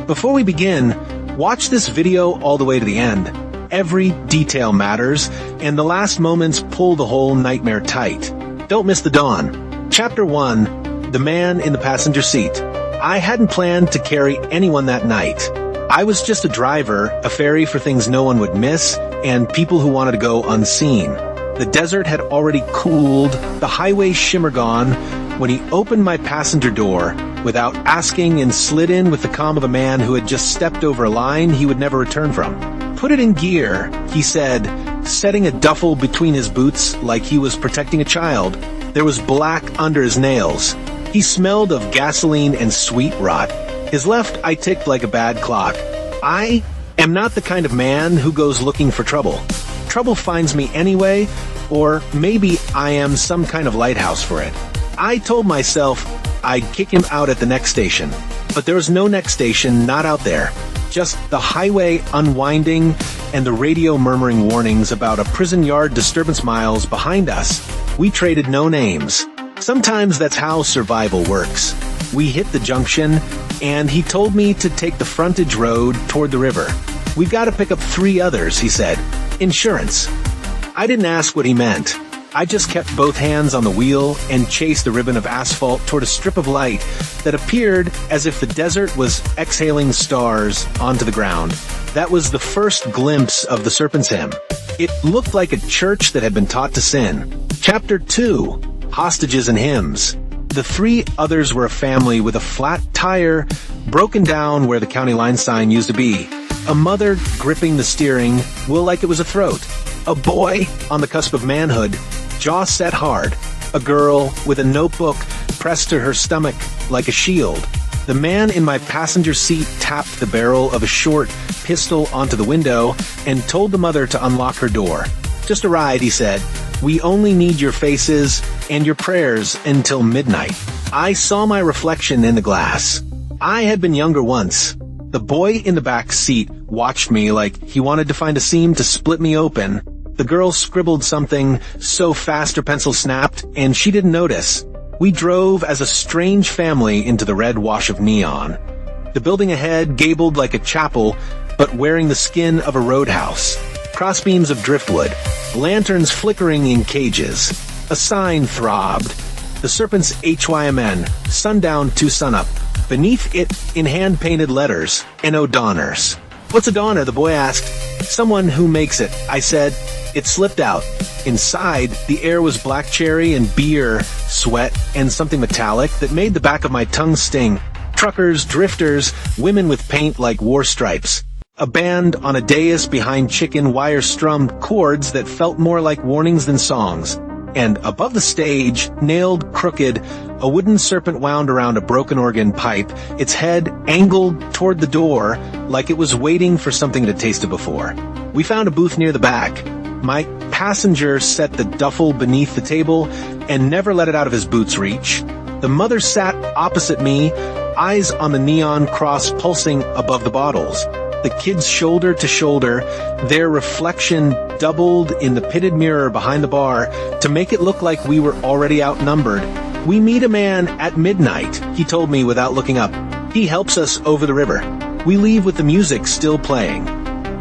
Before we begin, watch this video all the way to the end. Every detail matters, and the last moments pull the whole nightmare tight. Don't miss the dawn. Chapter 1, The Man in the Passenger Seat. I hadn't planned to carry anyone that night. I was just a driver, a ferry for things no one would miss, and people who wanted to go unseen. The desert had already cooled, the highway shimmer gone, when he opened my passenger door without asking and slid in with the calm of a man who had just stepped over a line he would never return from. "Put it in gear," he said, setting a duffel between his boots like he was protecting a child. There was black under his nails. He smelled of gasoline and sweet rot. His left eye ticked like a bad clock. I am not the kind of man who goes looking for trouble. Trouble finds me anyway, or maybe I am some kind of lighthouse for it. I told myself I'd kick him out at the next station, but there was no next station, not out there. Just the highway unwinding and the radio murmuring warnings about a prison yard disturbance miles behind us. We traded no names. Sometimes that's how survival works. We hit the junction, and he told me to take the frontage road toward the river. "We've got to pick up 3 others," he said. "Insurance." I didn't ask what he meant. I just kept both hands on the wheel and chased the ribbon of asphalt toward a strip of light that appeared as if the desert was exhaling stars onto the ground. That was the first glimpse of the Serpent's Hymn. It looked like a church that had been taught to sin. Chapter 2, Hostages and Hymns. The 3 others were a family with a flat tire broken down where the county line sign used to be. A mother gripping the steering wheel like it was a throat. A boy on the cusp of manhood, jaw set hard. A girl with a notebook pressed to her stomach like a shield. The man in my passenger seat tapped the barrel of a short pistol onto the window and told the mother to unlock her door. "Just a ride," he said. "We only need your faces and your prayers until midnight." I saw my reflection in the glass. I had been younger once. The boy in the back seat watched me like he wanted to find a seam to split me open. The girl scribbled something so fast her pencil snapped, and she didn't notice. We drove as a strange family into the red wash of neon. The building ahead gabled like a chapel, but wearing the skin of a roadhouse. Crossbeams of driftwood, lanterns flickering in cages. A sign throbbed. The Serpent's HYMN, sundown to sunup. Beneath it, in hand-painted letters, N.O. Donners. "What's a Donner?" the boy asked. "Someone who makes it," I said. It slipped out. Inside, the air was black cherry and beer, sweat, and something metallic that made the back of my tongue sting. Truckers, drifters, women with paint like war stripes. A band on a dais behind chicken wire-strummed chords that felt more like warnings than songs. And above the stage, nailed crooked, a wooden serpent wound around a broken organ pipe, its head angled toward the door like it was waiting for something it had tasted before. We found a booth near the back. My passenger set the duffel beneath the table and never let it out of his boots' reach. The mother sat opposite me, eyes on the neon cross pulsing above the bottles. The kids shoulder to shoulder, their reflection doubled in the pitted mirror behind the bar to make it look like we were already outnumbered. "We meet a man at midnight," he told me without looking up. "He helps us over the river. We leave with the music still playing."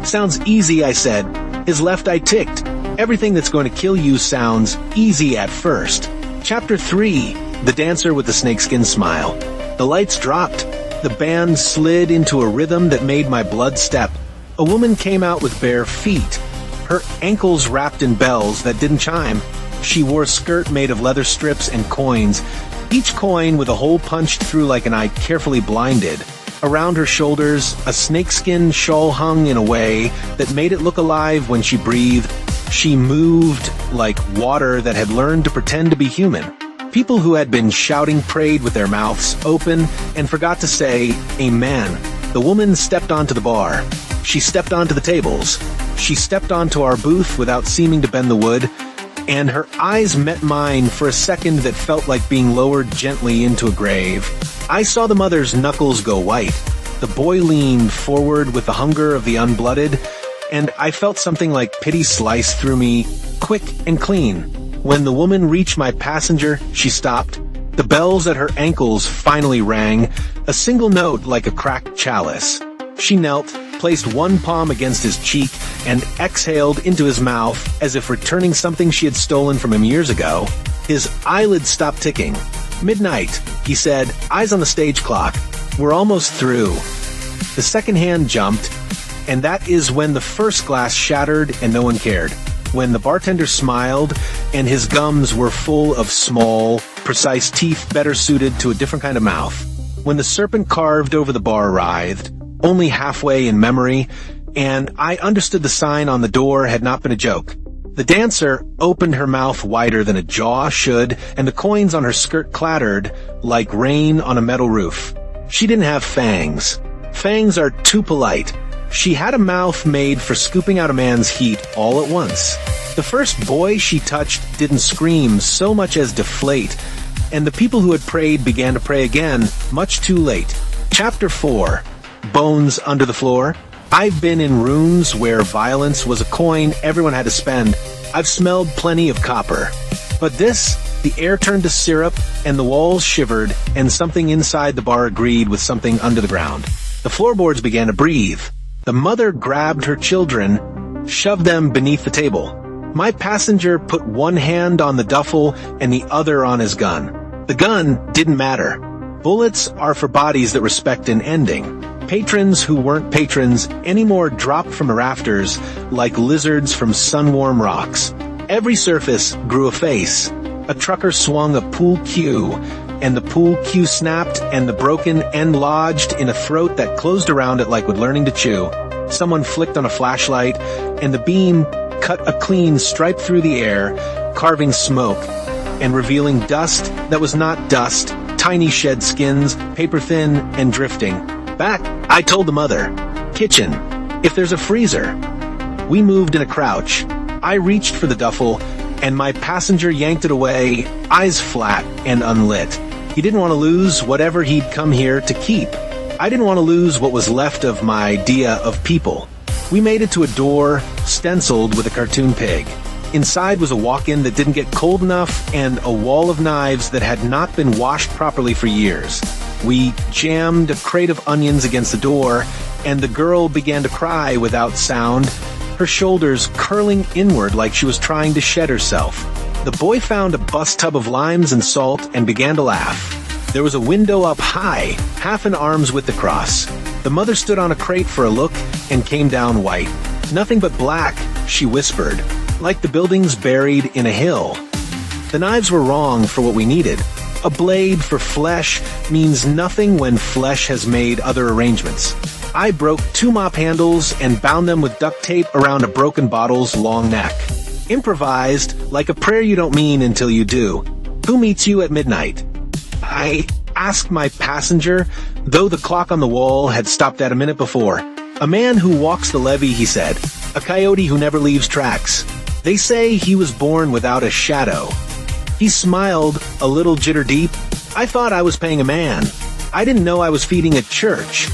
"Sounds easy," I said. His left eye ticked. "Everything that's going to kill you sounds easy at first." Chapter 3, The Dancer with the Snakeskin Smile. The lights dropped. The band slid into a rhythm that made my blood step. A woman came out with bare feet, her ankles wrapped in bells that didn't chime. She wore a skirt made of leather strips and coins, each coin with a hole punched through like an eye carefully blinded. Around her shoulders, a snakeskin shawl hung in a way that made it look alive when she breathed. She moved like water that had learned to pretend to be human. People who had been shouting prayed with their mouths open and forgot to say amen. The woman stepped onto the bar. She stepped onto the tables. She stepped onto our booth without seeming to bend the wood, and her eyes met mine for a second that felt like being lowered gently into a grave. I saw the mother's knuckles go white. The boy leaned forward with the hunger of the unblooded, and I felt something like pity slice through me, quick and clean. When the woman reached my passenger, she stopped. The bells at her ankles finally rang, a single note like a cracked chalice. She knelt, placed one palm against his cheek, and exhaled into his mouth as if returning something she had stolen from him years ago. His eyelids stopped ticking. "Midnight," he said, eyes on the stage clock. "We're almost through." The second hand jumped, and that is when the first glass shattered and no one cared. When the bartender smiled, and his gums were full of small, precise teeth better suited to a different kind of mouth. When the serpent carved over the bar writhed, only halfway in memory, and I understood the sign on the door had not been a joke. The dancer opened her mouth wider than a jaw should, and the coins on her skirt clattered like rain on a metal roof. She didn't have fangs. Fangs are too polite. She had a mouth made for scooping out a man's heat all at once. The first boy she touched didn't scream so much as deflate, and the people who had prayed began to pray again, much too late. Chapter 4. Bones under the floor. I've been in rooms where violence was a coin everyone had to spend. I've smelled plenty of copper. But this, the air turned to syrup, and the walls shivered, and something inside the bar agreed with something under the ground. The floorboards began to breathe. The mother grabbed her children, shoved them beneath the table. My passenger put one hand on the duffel and the other on his gun. The gun didn't matter. Bullets are for bodies that respect an ending. Patrons who weren't patrons anymore dropped from the rafters like lizards from sun-warm rocks. Every surface grew a face. A trucker swung a pool cue, and the pool cue snapped, and the broken end lodged in a throat that closed around it like with learning to chew. Someone flicked on a flashlight, and the beam cut a clean stripe through the air, carving smoke, and revealing dust that was not dust, tiny shed skins, paper-thin and drifting. "Back," I told the mother. "Kitchen. If there's a freezer." We moved in a crouch. I reached for the duffel, and my passenger yanked it away, eyes flat and unlit. He didn't want to lose whatever he'd come here to keep. I didn't want to lose what was left of my idea of people. We made it to a door stenciled with a cartoon pig. Inside was a walk-in that didn't get cold enough and a wall of knives that had not been washed properly for years. We jammed a crate of onions against the door, and the girl began to cry without sound, her shoulders curling inward like she was trying to shed herself. The boy found a bus tub of limes and salt and began to laugh. There was a window up high, half an arm's width across. The mother stood on a crate for a look and came down white. "Nothing but black," she whispered, like the buildings buried in a hill. The knives were wrong for what we needed. A blade for flesh means nothing when flesh has made other arrangements. I broke 2 mop handles and bound them with duct tape around a broken bottle's long neck. Improvised, like a prayer you don't mean until you do. "Who meets you at midnight?" I asked my passenger, though the clock on the wall had stopped that a minute before. "A man who walks the levee," he said. "A coyote who never leaves tracks. They say he was born without a shadow." He smiled, a little jitter deep. I thought I was paying a man. I didn't know I was feeding a church.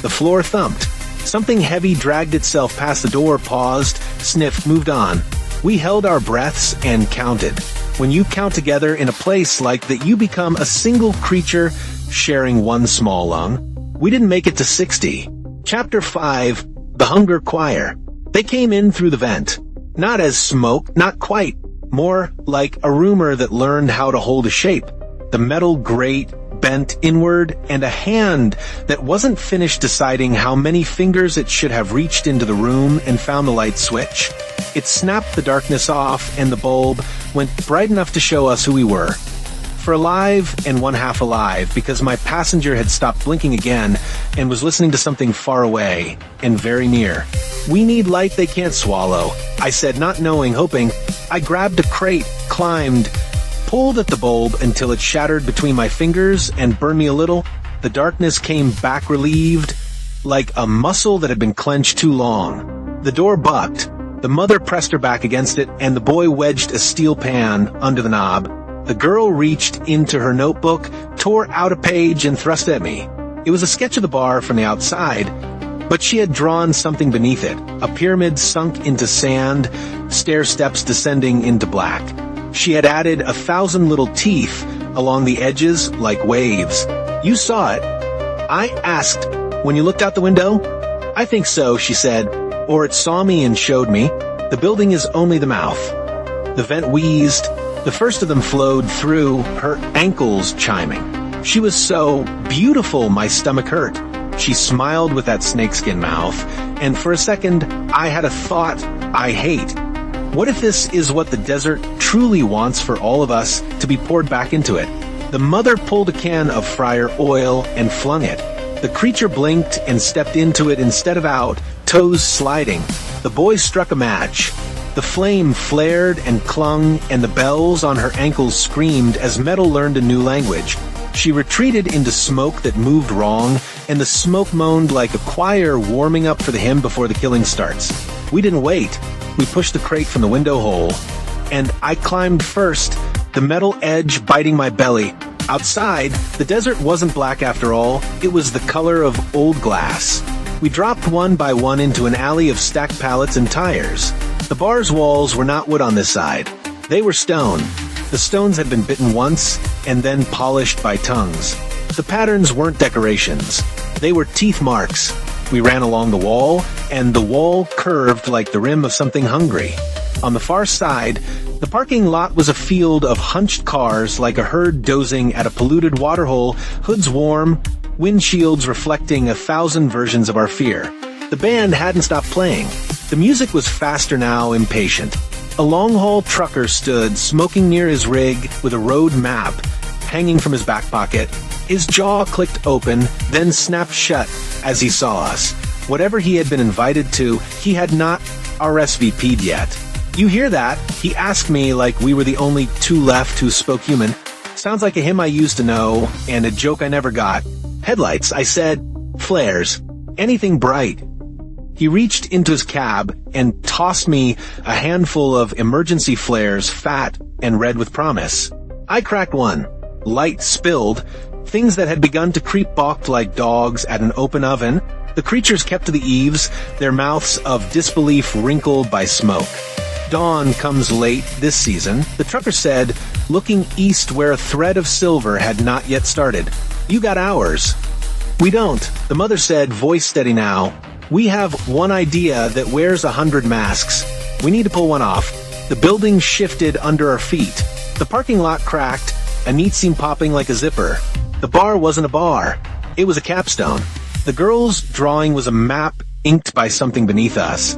The floor thumped. Something heavy dragged itself past the door, paused, sniffed, moved on. We held our breaths and counted. When you count together in a place like that, you become a single creature sharing one small lung. We didn't make it to 60. Chapter 5. The Hungrier Choir. They came in through the vent. Not as smoke, not quite. More like a rumor that learned how to hold a shape. The metal grate bent inward, and a hand that wasn't finished deciding how many fingers it should have reached into the room and found the light switch. It snapped the darkness off, and the bulb went bright enough to show us who we were. For alive and one half alive, because my passenger had stopped blinking again and was listening to something far away and very near. "We need light they can't swallow," I said, not knowing, hoping. I grabbed a crate, climbed, pulled at the bulb until it shattered between my fingers and burned me a little. The darkness came back relieved, like a muscle that had been clenched too long. The door bucked. The mother pressed her back against it, and the boy wedged a steel pan under the knob. The girl reached into her notebook, tore out a page, and thrust at me. It was a sketch of the bar from the outside, but she had drawn something beneath it, a pyramid sunk into sand, stair steps descending into black. She had added 1,000 little teeth, along the edges like waves. You saw it. I asked, when you looked out the window? I think so, she said, or it saw me and showed me. The building is only the mouth. The vent wheezed. The first of them flowed through, her ankles chiming. She was so beautiful, my stomach hurt. She smiled with that snakeskin mouth, and for a second, I had a thought I hate. What if this is what the desert truly wants for all of us to be poured back into it? The mother pulled a can of fryer oil and flung it. The creature blinked and stepped into it instead of out, toes sliding. The boy struck a match. The flame flared and clung, and the bells on her ankles screamed as metal learned a new language. She retreated into smoke that moved wrong, and the smoke moaned like a choir warming up for the hymn before the killing starts. We didn't wait. We pushed the crate from the window hole, and I climbed first, the metal edge biting my belly. Outside, the desert wasn't black after all. It was the color of old glass. We dropped one by one into an alley of stacked pallets and tires. The bar's walls were not wood on this side. They were stone. The stones had been bitten once, and then polished by tongues. The patterns weren't decorations. They were teeth marks. We ran along the wall, and the wall curved like the rim of something hungry. On the far side, the parking lot was a field of hunched cars like a herd dozing at a polluted waterhole, hoods warm, windshields reflecting 1,000 versions of our fear. The band hadn't stopped playing. The music was faster now, impatient. A long-haul trucker stood, smoking near his rig with a road map hanging from his back pocket. His jaw clicked open, then snapped shut as he saw us. Whatever he had been invited to, he had not RSVP'd yet. "You hear that?" He asked me like we were the only two left who spoke human. "Sounds like a hymn I used to know, and a joke I never got." "Headlights," I said. "Flares. Anything bright." He reached into his cab and tossed me a handful of emergency flares, fat and red with promise. I cracked one. Light spilled. Things that had begun to creep balked like dogs at an open oven. The creatures kept to the eaves, their mouths of disbelief wrinkled by smoke. Dawn comes late this season, the trucker said, looking east where a thread of silver had not yet started. "You got hours." "We don't," the mother said, voice steady now. "We have one idea that wears 100 masks. We need to pull one off." The building shifted under our feet. The parking lot cracked, a neat seam popping like a zipper. The bar wasn't a bar. It was a capstone. The girl's drawing was a map inked by something beneath us,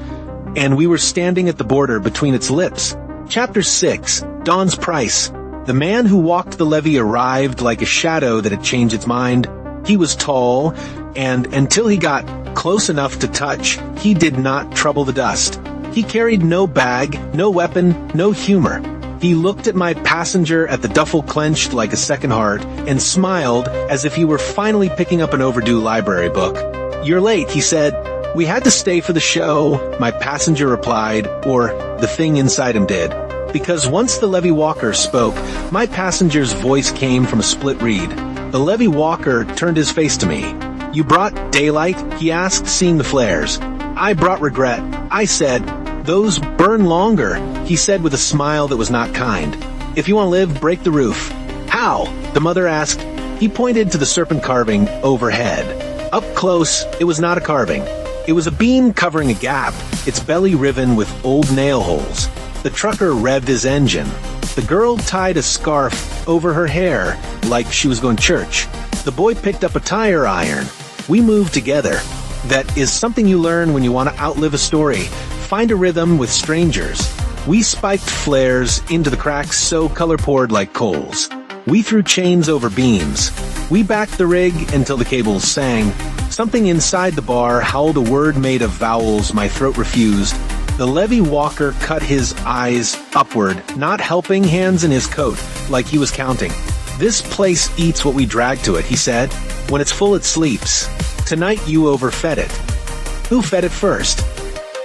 and we were standing at the border between its lips. Chapter 6, Dawn's Price. The man who walked the levee arrived like a shadow that had changed its mind. He was tall, and until he got close enough to touch, he did not trouble the dust. He carried no bag, no weapon, no humor. He looked at my passenger at the duffel clenched like a second heart, and smiled as if he were finally picking up an overdue library book. "You're late," he said. "We had to stay for the show," my passenger replied, or the thing inside him did. Because once the levee walker spoke, my passenger's voice came from a split reed. The levee walker turned his face to me. "You brought daylight?" he asked, seeing the flares. "I brought regret." I said. "Those burn longer," he said with a smile that was not kind. "If you want to live, break the roof." "How?" the mother asked. He pointed to the serpent carving overhead. Up close, it was not a carving. It was a beam covering a gap, its belly riven with old nail holes. The trucker revved his engine. The girl tied a scarf over her hair like she was going to church. The boy picked up a tire iron. We moved together. That is something you learn when you want to outlive a story. Find a rhythm with strangers. We spiked flares into the cracks so color poured like coals. We threw chains over beams. We backed the rig until the cables sang. Something inside the bar howled a word made of vowels my throat refused. The levee walker cut his eyes upward, not helping hands in his coat, like he was counting. "This place eats what we drag to it," he said. "When it's full, it sleeps. Tonight you overfed it." "Who fed it first?"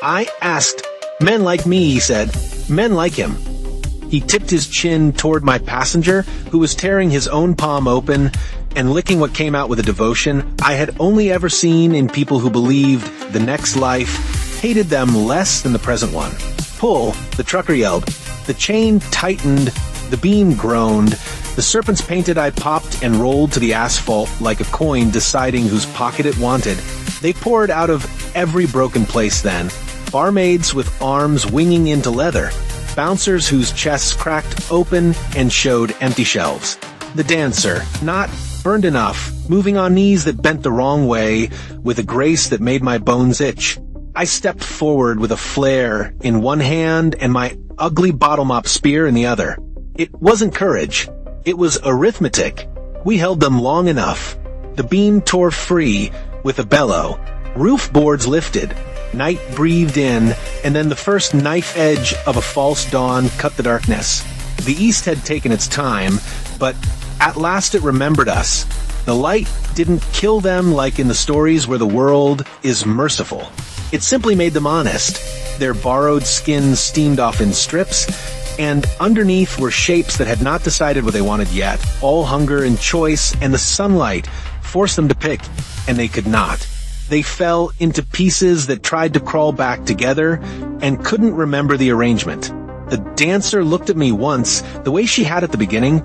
I asked. "Men like me," he said. "Men like him." He tipped his chin toward my passenger, who was tearing his own palm open and licking what came out with a devotion I had only ever seen in people who believed the next life hated them less than the present one. "Pull," the trucker yelled. The chain tightened, the beam groaned, The serpents painted I popped and rolled to the asphalt like a coin deciding whose pocket it wanted. They poured out of every broken place then. Barmaids with arms winging into leather. Bouncers whose chests cracked open and showed empty shelves. The dancer, not burned enough, moving on knees that bent the wrong way, with a grace that made my bones itch. I stepped forward with a flare in one hand and my ugly bottle-mop spear in the other. It wasn't courage. It was arithmetic. We held them long enough. The beam tore free with a bellow. Roof boards lifted. Night breathed in, and then the first knife edge of a false dawn cut the darkness. The east had taken its time, but at last it remembered us. The light didn't kill them like in the stories where the world is merciful. It simply made them honest. Their borrowed skins steamed off in strips, and underneath were shapes that had not decided what they wanted yet. All hunger and choice, and the sunlight forced them to pick, and they could not. They fell into pieces that tried to crawl back together and couldn't remember the arrangement. The dancer looked at me once, the way she had at the beginning,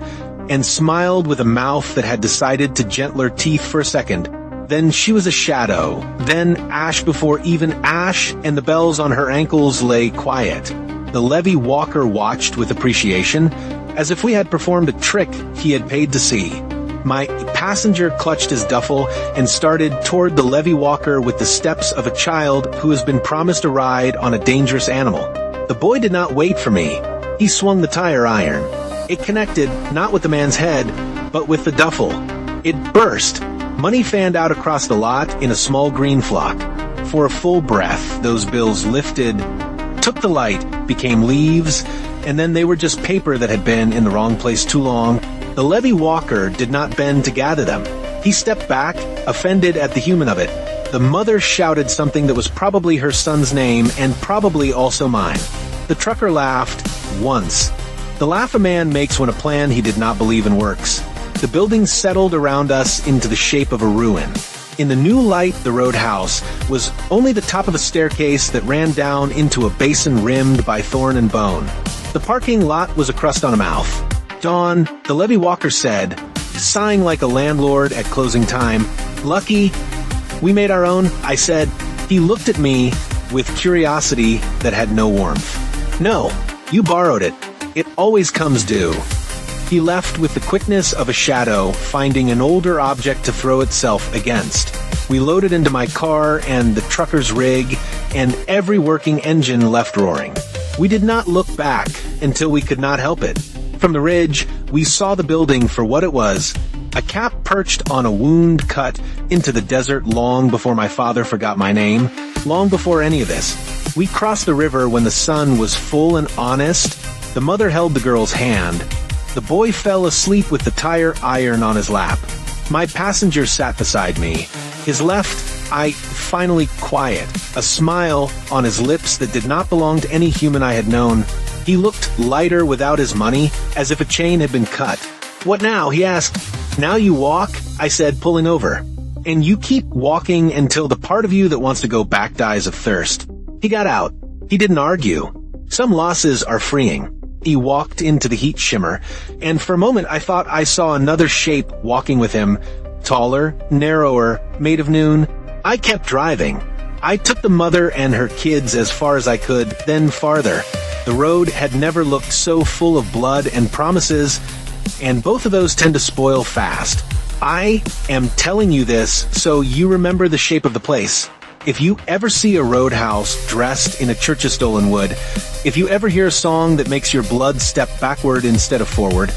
and smiled with a mouth that had decided to gentler teeth for a second. Then she was a shadow, then ash before even ash, and the bells on her ankles lay quiet. The levee walker watched with appreciation, as if we had performed a trick he had paid to see. My passenger clutched his duffel and started toward the levee walker with the steps of a child who has been promised a ride on a dangerous animal. The boy did not wait for me. He swung the tire iron. It connected not with the man's head, but with the duffel. It burst. Money fanned out across the lot in a small green flock. For a full breath, those bills lifted, took the light, became leaves, and then they were just paper that had been in the wrong place too long. The levee walker did not bend to gather them. He stepped back, offended at the human of it. The mother shouted something that was probably her son's name and probably also mine. The trucker laughed once. The laugh a man makes when a plan he did not believe in works. The building settled around us into the shape of a ruin. In the new light, the roadhouse was only the top of a staircase that ran down into a basin rimmed by thorn and bone. The parking lot was a crust on a mouth. Dawn, the levee walker said, sighing like a landlord at closing time, "Lucky we made our own," I said. He looked at me with curiosity that had no warmth. "No, you borrowed it. It always comes due." He left with the quickness of a shadow, finding an older object to throw itself against. We loaded into my car and the trucker's rig, and every working engine left roaring. We did not look back until we could not help it. From the ridge, we saw the building for what it was, a cap perched on a wound cut into the desert long before my father forgot my name, long before any of this. We crossed the river when the sun was full and honest. The mother held the girl's hand. The boy fell asleep with the tire iron on his lap. My passenger sat beside me, his left eye finally quiet, a smile on his lips that did not belong to any human I had known. He looked lighter without his money, as if a chain had been cut. "What now?" he asked. "Now you walk," I said, pulling over. "And you keep walking until the part of you that wants to go back dies of thirst." He got out. He didn't argue. Some losses are freeing. He walked into the heat shimmer, and for a moment I thought I saw another shape walking with him, taller, narrower, made of noon. I kept driving. I took the mother and her kids as far as I could, then farther. The road had never looked so full of blood and promises, and both of those tend to spoil fast. I am telling you this so you remember the shape of the place. If you ever see a roadhouse dressed in a church of stolen wood, if you ever hear a song that makes your blood step backward instead of forward,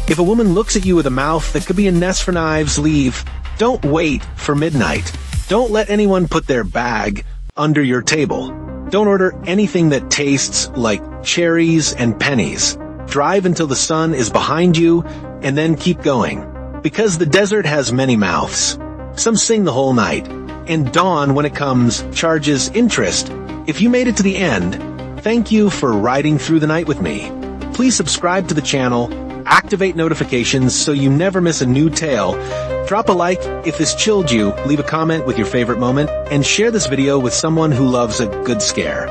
if a woman looks at you with a mouth that could be a nest for knives, leave. Don't wait for midnight. Don't let anyone put their bag under your table. Don't order anything that tastes like cherries and pennies. Drive until the sun is behind you, and then keep going. Because the desert has many mouths. Some sing the whole night, and dawn, when it comes, charges interest. If you made it to the end, thank you for riding through the night with me. Please subscribe to the channel, activate notifications so you never miss a new tale. Drop a like if this chilled you, leave a comment with your favorite moment, and share this video with someone who loves a good scare.